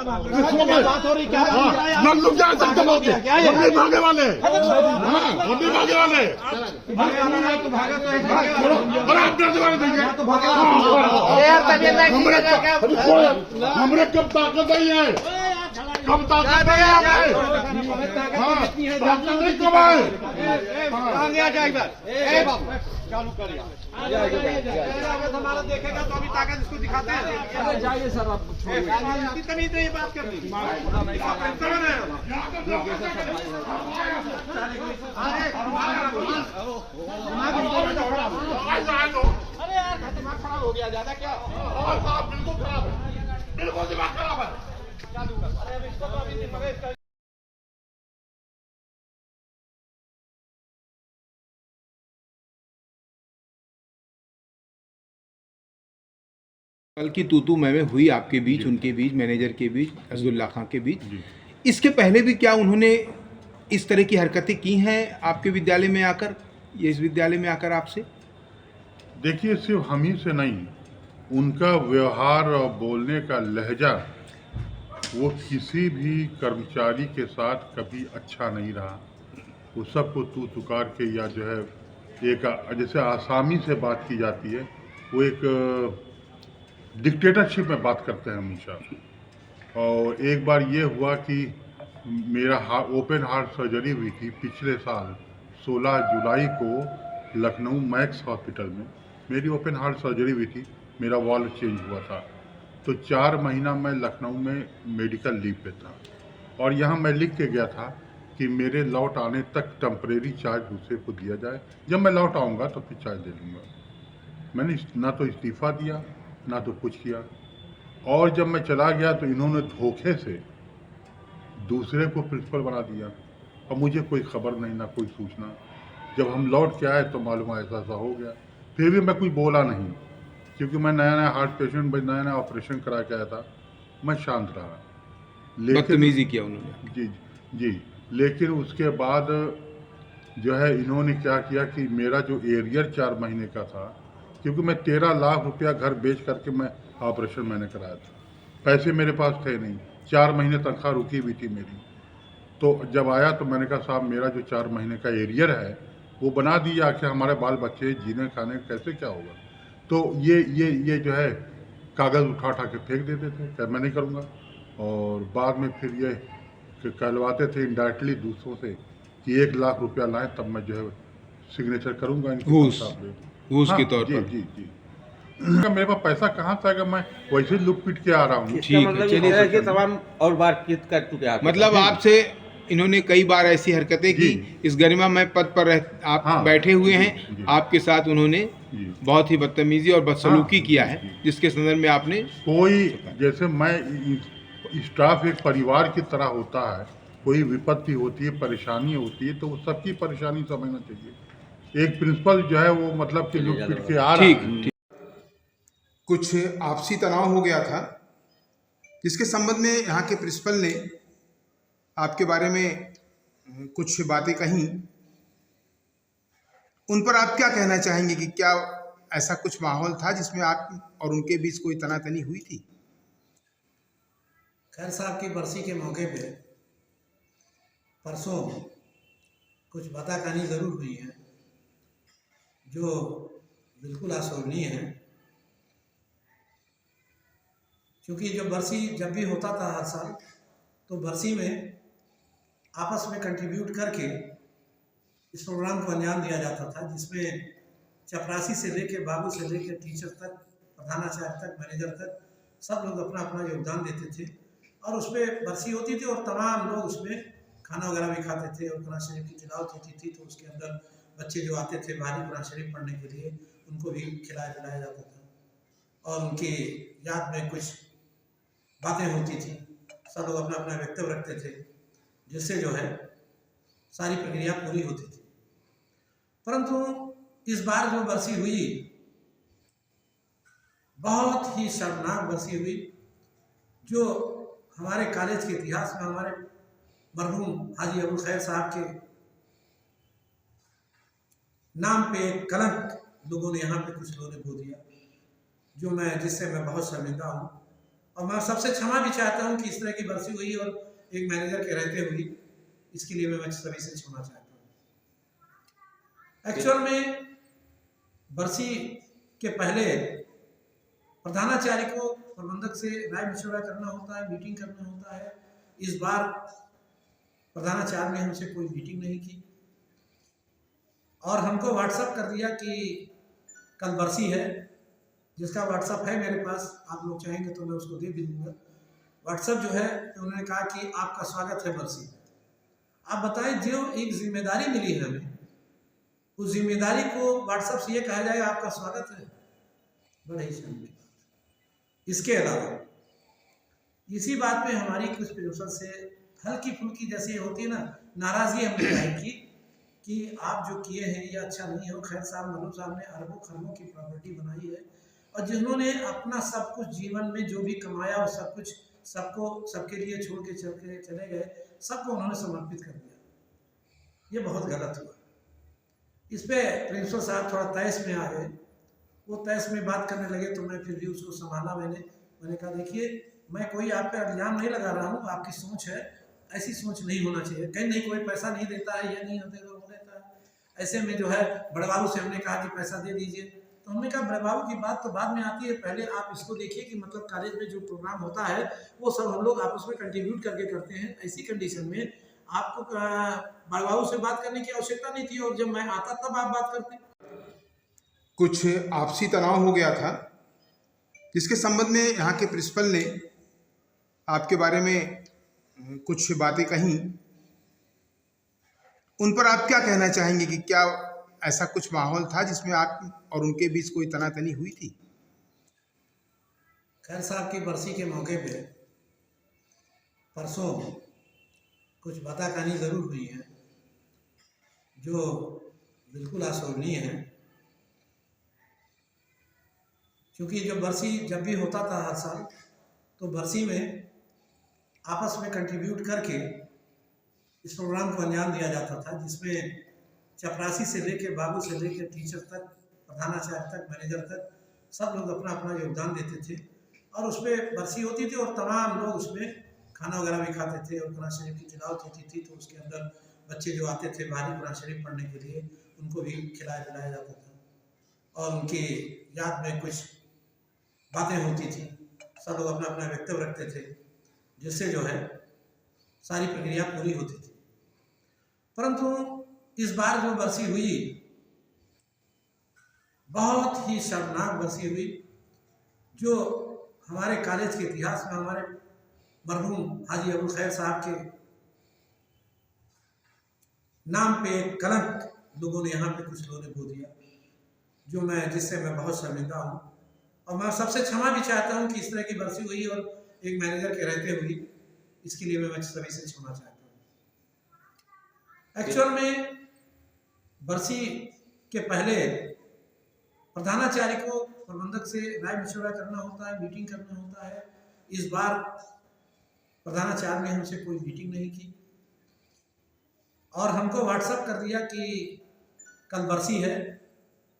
बात हो रही क्या? नल्लू क्या सकते बोलते हम भी भागे वाले, हम भी भागे वाले, और आप डरने वाले नहीं है। हमरे कब ताकत आई है, कब ताकत आई है, ताकत नहीं कब आए। चालू करिए, हमारा देखेगा तो अभी ताकत इसको दिखाते हैं। जाइए सर, आप तमीज नहीं बात करनी। अरे यार दिमाग खराब हो गया ज्यादा क्या? बिल्कुल खराब है, बिल्कुल दिमाग खराब है। चालू कर, अरे अब इसको तो अभी प्रवेश कल की तू मैं हुई आपके बीच, उनके बीच, मैनेजर के बीच, असदुल्ला खां के बीच। इसके पहले भी क्या उन्होंने इस तरह की हरकतें की हैं आपके विद्यालय में आकर, या इस विद्यालय में आकर आपसे? देखिए, सिर्फ हम ही से नहीं, उनका व्यवहार और बोलने का लहजा वो किसी भी कर्मचारी के साथ कभी अच्छा नहीं रहा। वो सबको तू तुकार के, या जो है एक जैसे आसामी से बात की जाती है, वो एक डिक्टेटरशिप में बात करते हैं हमेशा। और एक बार ये हुआ कि मेरा ओपन हार्ट सर्जरी हुई थी पिछले साल 16 जुलाई को लखनऊ मैक्स हॉस्पिटल में। मेरी ओपन हार्ट सर्जरी हुई थी, मेरा वाल्व चेंज हुआ था, तो 4 महीना मैं लखनऊ में मेडिकल लीव पे था। और यहाँ मैं लिख के गया था कि मेरे लौट आने तक टेम्परेरी चार्ज दूसरे को दिया जाए, जब मैं लौट आऊँगा तो फिर चार्ज दे लूँगा। मैंने ना तो इस्तीफ़ा दिया, ना तो कुछ किया। और जब मैं चला गया तो इन्होंने धोखे से दूसरे को प्रिंसिपल बना दिया, और मुझे कोई खबर नहीं, ना कोई सूचना। जब हम लौट के आए तो मालूम ऐसा हो गया। फिर भी मैं कुछ बोला नहीं, क्योंकि मैं नया हार्ट पेशेंट, नया ऑपरेशन करा के आया था। मैं शांत रहा। लेकिन बदतमीजी किया उन्होंने? जी जी। लेकिन उसके बाद जो है इन्होंने क्या किया कि मेरा जो एरियर 4 महीने का था, क्योंकि मैं 13 लाख रुपया घर बेच करके मैं ऑपरेशन मैंने कराया था, पैसे मेरे पास थे नहीं, 4 महीने तनख्वाह रुकी हुई थी मेरी। तो जब आया तो मैंने कहा साहब, मेरा जो 4 महीने का एरियर है वो बना दीजिए, आखिर हमारे बाल बच्चे जीने खाने कैसे क्या होगा। तो ये जो है कागज़ उठा के फेंक देते थे कि मैं नहीं करूँगा। और बाद में फिर ये कहलवाते थे इनडायरेक्टली दूसरों से कि 1 लाख रुपया लाएं तब मैं जो है सिग्नेचर करूँगा घूस के तौर पर। जी जी। मेरे पास पैसा कहाँ से आएगा, मैं वैसे लुट पिट के आ रहा हूँ। ठीक है, चलिए। तमाम और बातचीत कर चुके हैं, मतलब आपसे इन्होंने कई बार ऐसी हरकतें की, इस गरिमामय पद पर आप बैठे हुए हैं, आपके साथ उन्होंने बहुत ही बदतमीजी और बदसलूकी किया है, जिसके संदर्भ में आपने कोई, जैसे मैं स्टाफ एक परिवार की तरह होता है, कोई विपत्ति होती है, परेशानी होती है, तो वो सबकी परेशानी समझना चाहिए। एक प्रिंसिपल जो है वो मतलब कि लुट पिट के आ रहा है। कुछ आपसी तनाव हो गया था, जिसके संबंध में यहाँ के प्रिंसिपल ने आपके बारे में कुछ बातें कही। उन पर आप क्या कहना चाहेंगे कि क्या ऐसा कुछ माहौल था जिसमें आप और उनके बीच कोई तनातनी हुई थी? खैर साहब की बरसी के मौके पे परसों कुछ बाताकानी ज़रूर हुई है, जो बिल्कुल अशोभनीय है। क्योंकि जब बरसी जब भी होता था हर साल, तो बरसी में आपस में कंट्रीब्यूट करके इस प्रोग्राम को अंजाम दिया जाता था, जिसमें चपरासी से लेकर बाबू से लेकर टीचर तक, प्रधानाचार्य तक, मैनेजर तक, सब लोग अपना अपना योगदान देते थे। और उसमें बरसी होती थी और तमाम लोग उसमें खाना वगैरह भी खाते थे, और कुरान शरीफ की तिलावत होती थी, तो उसके अंदर बच्चे जो आते थे भारी कुरान शरीफ पढ़ने के लिए, उनको भी खिलाया पिलाया जाता था। और उनकी याद में कुछ बातें होती थी, सब लोग अपना अपना वक्तव्य रखते थे, जिससे जो है सारी प्रक्रिया पूरी होती थी। परंतु इस बार जो बरसी हुई, बहुत ही शर्मनाक बरसी हुई, जो हमारे कॉलेज के इतिहास में हमारे मरहूम हाजी अबुल खैर साहब के नाम पे कलंक लोगों ने यहाँ पे कुछ लोगों ने बो दिया, जिससे मैं बहुत शर्मिंदा हूँ। और मैं सबसे क्षमा भी चाहता हूँ कि इस तरह की बरसी हुई और एक मैनेजर के रहते हुए, इसके लिए मैं सभी से क्षमा चाहता हूँ। एक्चुअल में बरसी के पहले प्रधानाचार्य को प्रबंधक से राय मशवरा करना होता है, मीटिंग करना होता है। इस बार प्रधानाचार्य ने हमसे कोई मीटिंग नहीं की और हमको व्हाट्सएप कर दिया कि कल बरसी है, जिसका व्हाट्सएप है मेरे पास, आप लोग चाहेंगे तो मैं उसको दे भी दूंगा। व्हाट्सएप जो है तो उन्होंने कहा कि आपका स्वागत है बरसी। आप बताएं, जो एक जिम्मेदारी मिली है हमें, उस जिम्मेदारी को व्हाट्सएप से ये कहा जाए आपका स्वागत है, बड़ा ही शर्म की बात। इसके अलावा इसी बात पे हमारी कुछ प्रोफेसर से हल्की फुल्की जैसी होती है ना, नाराजगी हमने जाहिर की कि आप जो किए हैं ये अच्छा नहीं हो। खैर साहब, मनु साहब ने अरबों खरबों की प्रॉपर्टी बनाई है और जिन्होंने अपना सब कुछ जीवन में जो भी कमाया और सब कुछ सबके लिए छोड़ के चले गए, सबको उन्होंने समर्पित कर दिया। ये बहुत गलत हुआ। इस पे प्रिंसिपल साहब थोड़ा तैस में आ गए। वो तैस में बात करने लगे तो मैं फिर भी उसको संभाला। मैंने कहा देखिए, मैं कोई आप पे इल्जाम नहीं लगा रहा हूँ, आपकी सोच है, ऐसी सोच नहीं होना चाहिए। कहीं नहीं, कोई पैसा नहीं देता है, ये नहीं होते तो देता है। ऐसे में जो है बड़े बाबू से हमने कहा कि पैसा दे दीजिए, तो हमने कहा बड़े बाबू की बात तो बाद में आती है, पहले आप इसको देखिए कि मतलब कॉलेज में जो प्रोग्राम होता है वो सब हम लोग आपस में कंट्रीब्यूट करके करते हैं। ऐसी कंडीशन में आपको बड़े बाबू से बात करने की आवश्यकता नहीं थी और जब मैं आता तब आप बात करते। कुछ आपसी तनाव हो गया था, जिसके संबंध में यहाँ के प्रिंसिपल ने आपके बारे में कुछ बातें कही। उन पर आप क्या कहना चाहेंगे कि क्या ऐसा कुछ माहौल था जिसमें आप और उनके बीच कोई तनातनी हुई थी? खैर साहब की बरसी के मौके पे परसों कुछ बातें कहानी ज़रूर हुई है जो बिल्कुल अशोभनीय है। क्योंकि जब भी होता था हर साल, तो बरसी में आपस में कंट्रीब्यूट करके इस प्रोग्राम को अंजाम दिया जाता था, जिसमें चपरासी से लेके बाबू से लेके टीचर तक, प्रधानाचार्य तक, मैनेजर तक, सब लोग अपना अपना योगदान देते थे। और उसमें बरसी होती थी और तमाम लोग उसमें खाना वगैरह भी खाते थे और कुरान शरीफ की तिलावत होती थी, तो उसके अंदर बच्चे जो आते थे भारी कुरान शरीफ पढ़ने के लिए, उनको भी खिलाया पिलाया जाता था और उनकी याद में कुछ बातें होती थी। सब लोग अपना अपना वक्तव्य रखते थे, जिससे जो है सारी प्रक्रिया पूरी होती थी। परंतु इस बार जो बरसी हुई, बहुत ही शर्मनाक बरसी हुई, जो हमारे कॉलेज के इतिहास में हमारे मरहूम हाजी अबुल खैर साहब के नाम पे कलंक लोगों ने यहाँ पे कुछ लोगों ने बो दिया, जिससे मैं बहुत शर्मिंदा हूँ। और मैं सबसे क्षमा भी चाहता हूँ कि इस तरह की बरसी हुई और एक मैनेजर के रहते हुए, इसके लिए मैं सभी से क्षमा चाहता हूँ। एक्चुअल में बरसी के पहले प्रधानाचार्य को प्रबंधक से राय मशवरा करना होता है, मीटिंग करना होता है। इस बार प्रधानाचार्य ने हमसे कोई मीटिंग नहीं की और हमको व्हाट्सएप कर दिया कि कल बरसी है,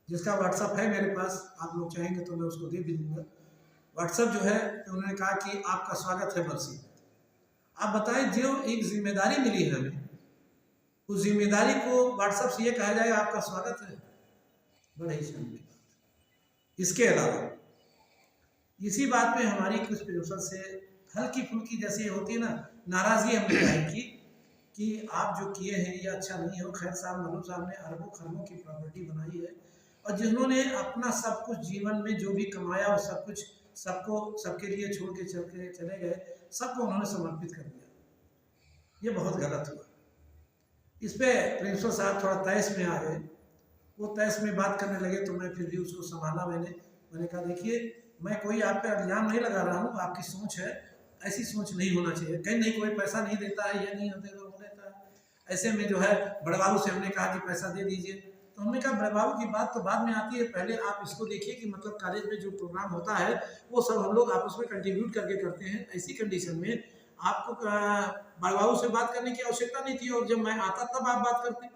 जिसका व्हाट्सएप है मेरे पास, आप लोग चाहेंगे तो मैं उसको दे भी दूंगा। व्हाट्सएप जो है तो उन्होंने कहा कि आपका स्वागत है बरसी। आप बताएं, जो एक जिम्मेदारी मिली है हमें, उस जिम्मेदारी को व्हाट्सएप से ये कहा जाए आपका स्वागत है, बड़ा ही शर्म की बात। इसके अलावा इसी बात पे हमारी कुछ प्रोफेसर से हल्की फुल्की जैसी होती है ना, नाराजगी हमने जाहिर की कि आप जो किए हैं ये अच्छा नहीं हो। खैर साहब, मनु साहब ने अरबों खरबों की प्रॉपर्टी बनाई है और जिन्होंने अपना सब कुछ जीवन में जो भी कमाया और सब कुछ सबके लिए छोड़ के चले गए, सबको उन्होंने समर्पित कर दिया। ये बहुत गलत हुआ। इस पे प्रिंसिपल साहब थोड़ा तैस में आ गए। वो तैस में बात करने लगे तो मैं फिर भी उसको संभाला। मैंने कहा देखिए, मैं कोई आप पे इल्जाम नहीं लगा रहा हूँ, आपकी सोच है, ऐसी सोच नहीं होना चाहिए। कहीं नहीं, कोई पैसा नहीं देता है, ये नहीं होते तो देता है। ऐसे में जो है बड़े बाबू से हमने कहा कि पैसा दे दीजिए, तो हमने कहा बड़े बाबू की बात तो बाद में आती है, पहले आप इसको देखिए कि मतलब कॉलेज में जो प्रोग्राम होता है वो सब हम लोग आपस में कंट्रीब्यूट करके करते हैं। ऐसी कंडीशन में आपको बड़े बाबू से बात करने की आवश्यकता नहीं थी और जब मैं आता तब आप बात करते।